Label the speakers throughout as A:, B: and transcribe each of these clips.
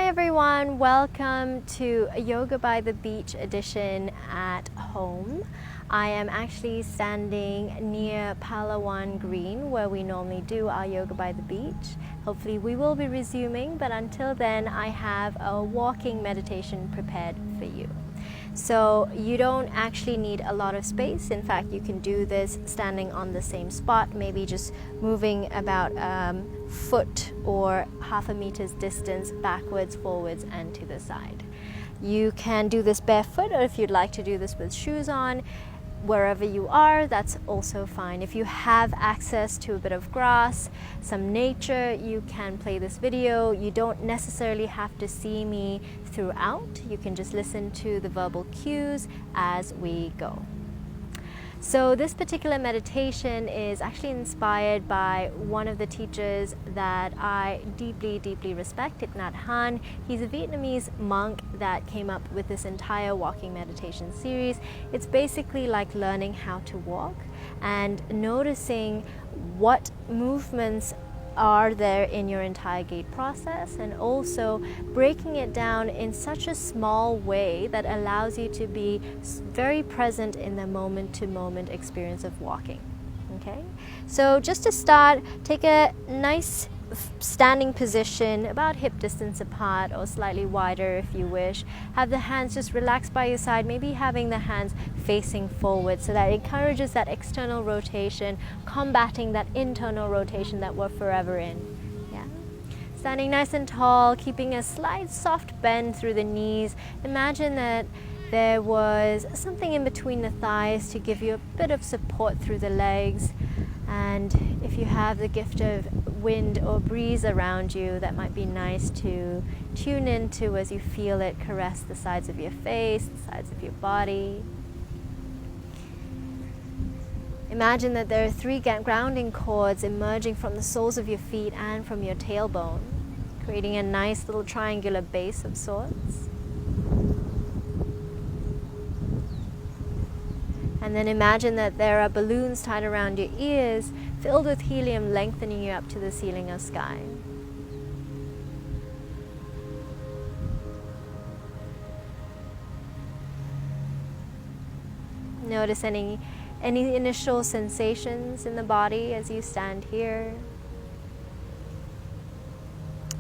A: everyone, welcome to a Yoga by the Beach edition at home. I am actually standing near Palawan Green where we normally do our Yoga by the Beach. Hopefully we will be resuming, but until then I have a walking meditation prepared for you. So you don't actually need a lot of space. In fact, you can do this standing on the same spot, maybe just moving about foot or half a meter's distance backwards, forwards, and to the side. You can do this barefoot, or if you'd like to do this with shoes on, wherever you are, that's also fine. If you have access to a bit of grass, some nature, you can play this video. You don't necessarily have to see me throughout. You can just listen to the verbal cues as we go. So this particular meditation is actually inspired by one of the teachers that I deeply, deeply respect, Thich Nhat Hanh. He's a Vietnamese monk that came up with this entire walking meditation series. It's basically like learning how to walk and noticing what movements are there in your entire gait process, and also breaking it down in such a small way that allows you to be very present in the moment-to-moment experience of walking. Okay, so just to start, take a nice standing position about hip distance apart or slightly wider if you wish. Have the hands just relaxed by your side, maybe having the hands facing forward, so that it encourages that external rotation, combating that internal rotation that we're forever in. Yeah. Standing nice and tall, keeping a slight soft bend through the knees. Imagine that there was something in between the thighs to give you a bit of support through the legs. And if you have the gift of wind or breeze around you, that might be nice to tune into as you feel it caress the sides of your face, the sides of your body. Imagine that there are 3 grounding cords emerging from the soles of your feet and from your tailbone, creating a nice little triangular base of sorts. And then imagine that there are balloons tied around your ears, filled with helium, lengthening you up to the ceiling of sky. Notice any initial sensations in the body as you stand here.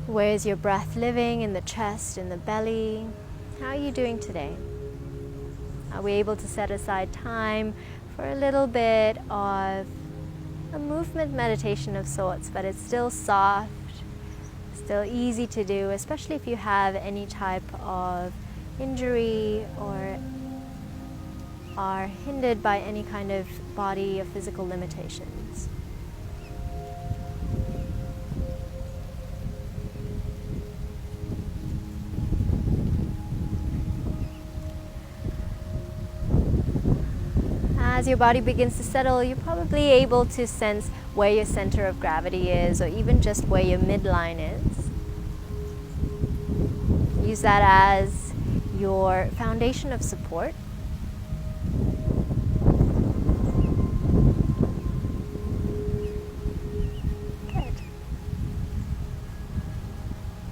A: Where is your breath living? In the chest, in the belly? How are you doing today? Are we able to set aside time for a little bit of a movement meditation of sorts, but it's still soft, still easy to do, especially if you have any type of injury or are hindered by any kind of body or physical limitations. As your body begins to settle, you're probably able to sense where your center of gravity is, or even just where your midline is. Use that as your foundation of support. Good.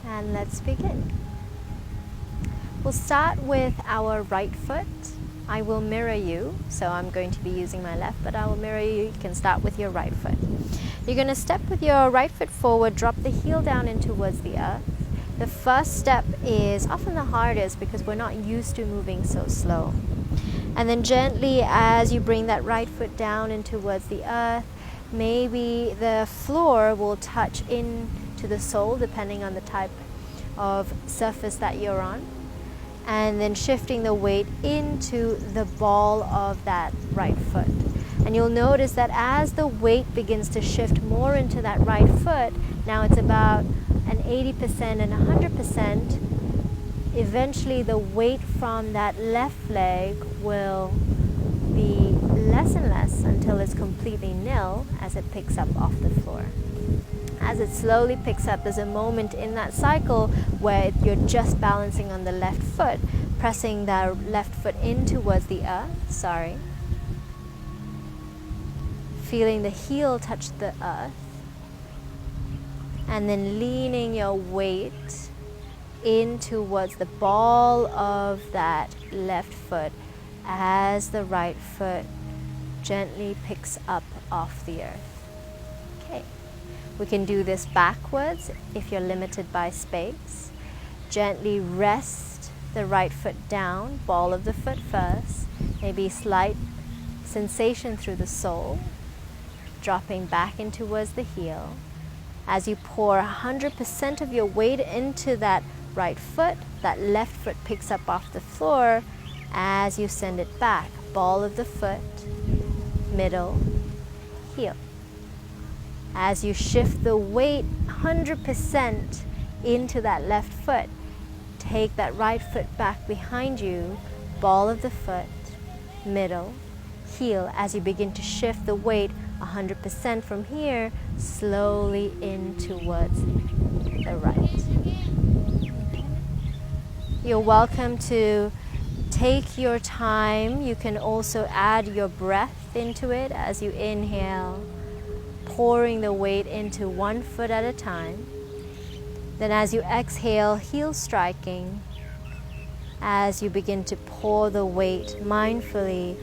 A: And let's begin. We'll start with our right foot. I will mirror you, so I'm going to be using my left, but I will mirror you. You can start with your right foot. You're going to step with your right foot forward, drop the heel down in towards the earth. The first step is often the hardest because we're not used to moving so slow. And then gently, as you bring that right foot down in towards the earth, maybe the floor will touch into the sole depending on the type of surface that you're on. And then shifting the weight into the ball of that right foot. And you'll notice that as the weight begins to shift more into that right foot, now it's about an 80% and 100%, eventually the weight from that left leg will be less and less until it's completely nil as it picks up off the floor. As it slowly picks up, there's a moment in that cycle where you're just balancing on the left foot, pressing the left foot in towards the earth, feeling the heel touch the earth, and then leaning your weight in towards the ball of that left foot as the right foot gently picks up off the earth. Okay, we can do this backwards if you're limited by space. Gently rest the right foot down, ball of the foot first, maybe slight sensation through the sole, dropping back in towards the heel. As you pour 100% of your weight into that right foot, that left foot picks up off the floor as you send it back. Ball of the foot, middle, heel. As you shift the weight 100% into that left foot, take that right foot back behind you, ball of the foot, middle, heel. As you begin to shift the weight 100% from here, slowly in towards the right. You're welcome to take your time. You can also add your breath into it as you inhale, pouring the weight into one foot at a time. Then as you exhale, heel striking, as you begin to pour the weight mindfully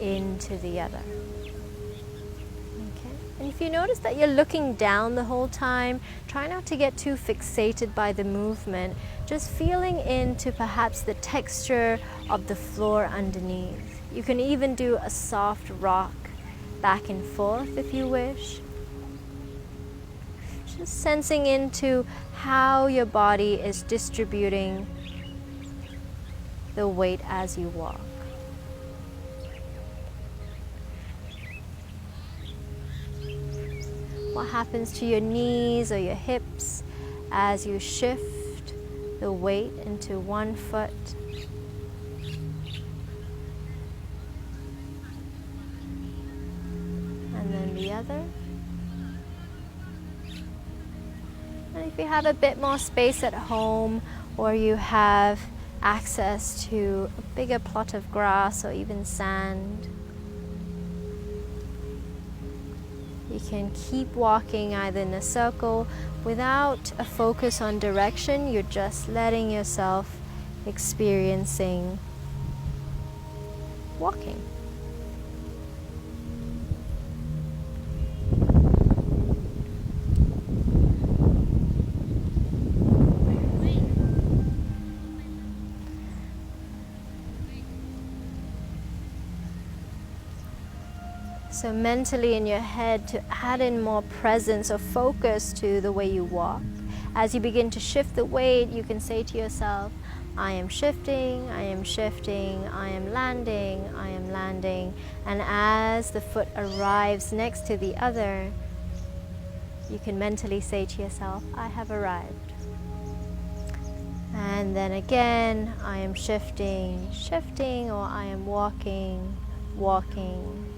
A: into the other. Okay. And if you notice that you're looking down the whole time, try not to get too fixated by the movement, just feeling into perhaps the texture of the floor underneath. You can even do a soft rock back and forth if you wish. Just sensing into how your body is distributing the weight as you walk. What happens to your knees or your hips as you shift the weight into one foot? And then the other. And if you have a bit more space at home, or you have access to a bigger plot of grass or even sand, you can keep walking either in a circle without a focus on direction. You're just letting yourself experiencing walking. So mentally in your head, to add in more presence or focus to the way you walk. As you begin to shift the weight, you can say to yourself, I am shifting, I am shifting, I am landing, I am landing. And as the foot arrives next to the other, you can mentally say to yourself, I have arrived. And then again, I am shifting, shifting, or I am walking, walking.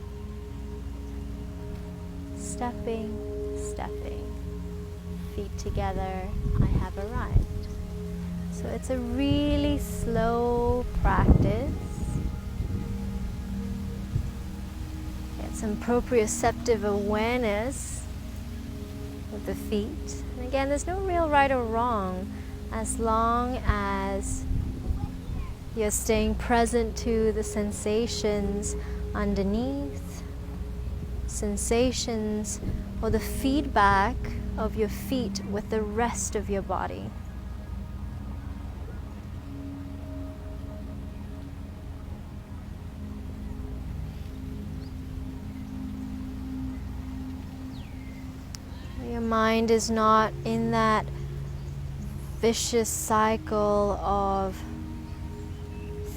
A: Stepping, stepping, feet together, I have arrived. So it's a really slow practice. Get some proprioceptive awareness with the feet. And again, there's no real right or wrong, as long as you're staying present to the sensations underneath, sensations or the feedback of your feet with the rest of your body. Your mind is not in that vicious cycle of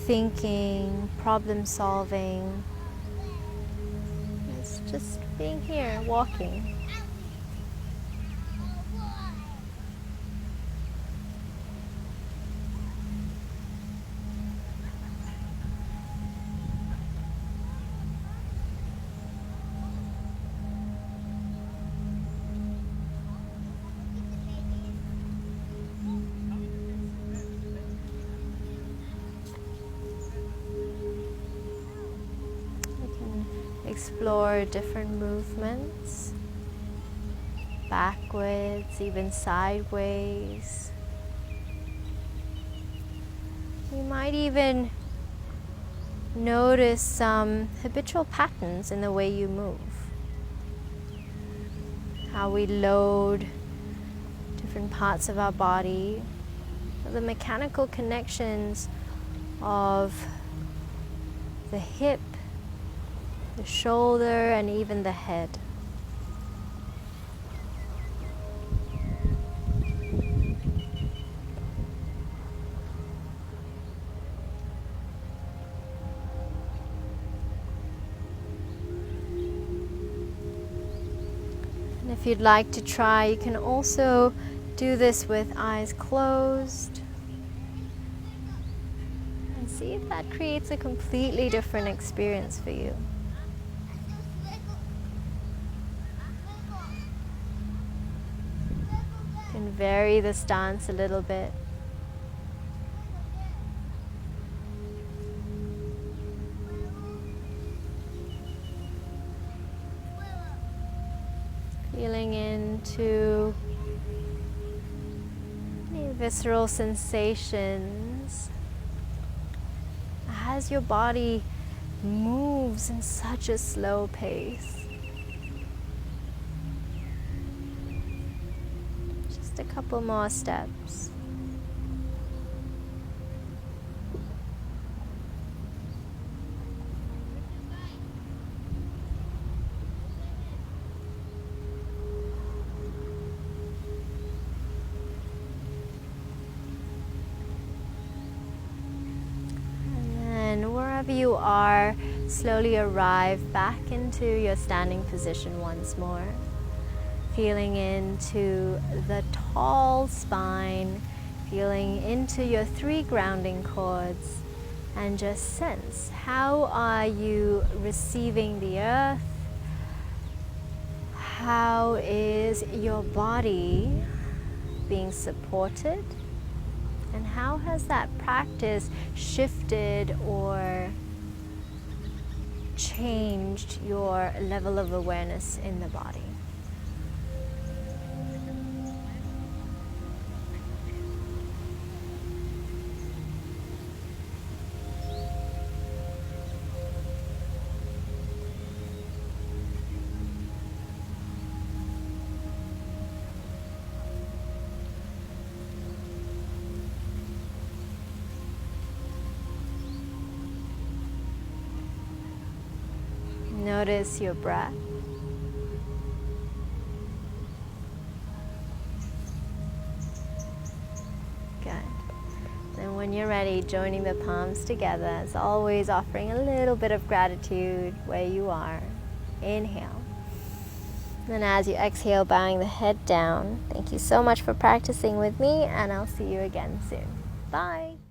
A: thinking, problem solving. Just being here, walking. Explore different movements, backwards, even sideways. You might even notice some habitual patterns in the way you move. How we load different parts of our body, the mechanical connections of the hip, the shoulder, and even the head. And if you'd like to try, you can also do this with eyes closed. And see if that creates a completely different experience for you. You can vary the stance a little bit. Feeling into any visceral sensations as your body moves in such a slow pace. Just a couple more steps. Wherever you are, slowly arrive back into your standing position once more. Feeling into the tall spine, feeling into your 3 grounding cords, and just sense, how are you receiving the earth? How is your body being supported? And how has that practice shifted or changed your level of awareness in the body? Notice your breath. Good. Then when you're ready, joining the palms together, as always, offering a little bit of gratitude where you are. Inhale. Then as you exhale, bowing the head down. Thank you so much for practicing with me, and I'll see you again soon. Bye.